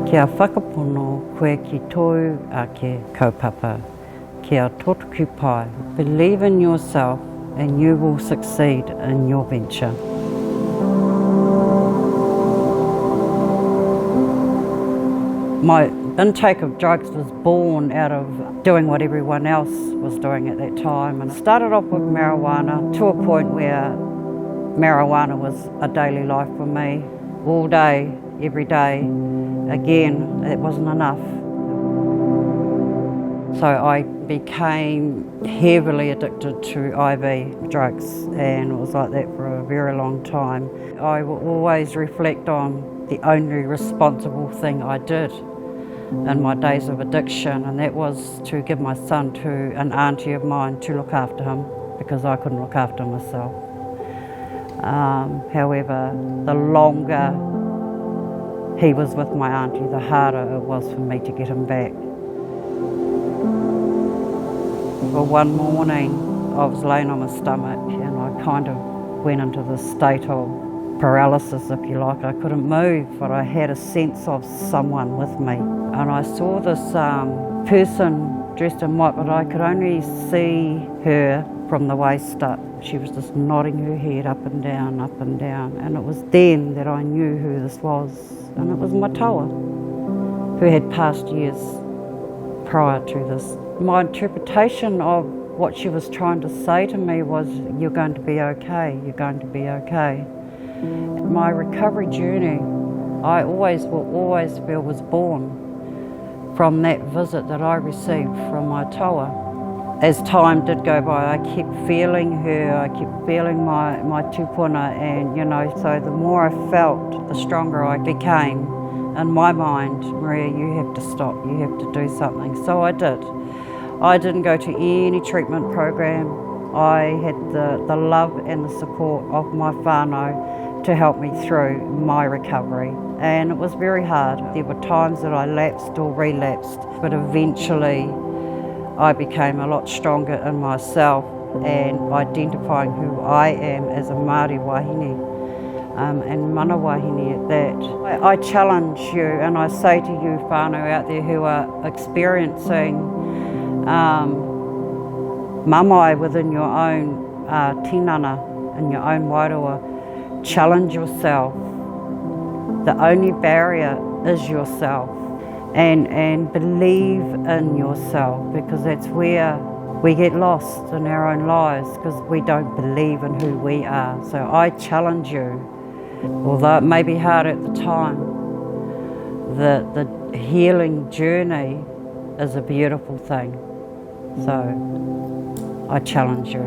Kia whakapono koe ki tōu ake kaupapa. Kia tutuki pai. Believe in yourself and you will succeed in your venture. My intake of drugs was born out of doing what everyone else was doing at that time. And I started off with marijuana to a point where marijuana was a daily life for me. All day, every day. Again, it wasn't enough. So I became heavily addicted to IV drugs, and it was like that for a very long time. I will always reflect on the only responsible thing I did in my days of addiction, and that was to give my son to an auntie of mine to look after him because I couldn't look after myself. However, the longer he was with my auntie, the harder it was for me to get him back. Well, one morning I was laying on my stomach and I kind of went into this state of paralysis, if you like. I couldn't move, but I had a sense of someone with me. And I saw this person dressed in white, but I could only see her from the waist up. She was just nodding her head up and down, up and down. And it was then that I knew who this was. And it was my taua, who had passed years prior to this. My interpretation of what she was trying to say to me was, you're going to be okay, you're going to be okay. My recovery journey, I will always feel, was born from that visit that I received from my taua. As time did go by, I kept feeling her, I kept feeling my tupuna, and so the more I felt, the stronger I became. In my mind, Maria, you have to stop, you have to do something. So I did. I didn't go to any treatment program. I had the love and the support of my whānau to help me through my recovery. And it was very hard. There were times that I lapsed or relapsed, but eventually I became a lot stronger in myself and identifying who I am as a Māori wahine, and mana wahine at that. I challenge you and I say to you whānau out there who are experiencing mamai within your own tinana, in your own wairua, challenge yourself. The only barrier is yourself. And believe in yourself, because that's where we get lost in our own lives, because we don't believe in who we are. So I challenge you, although it may be hard at the time, the healing journey is a beautiful thing. So I challenge you.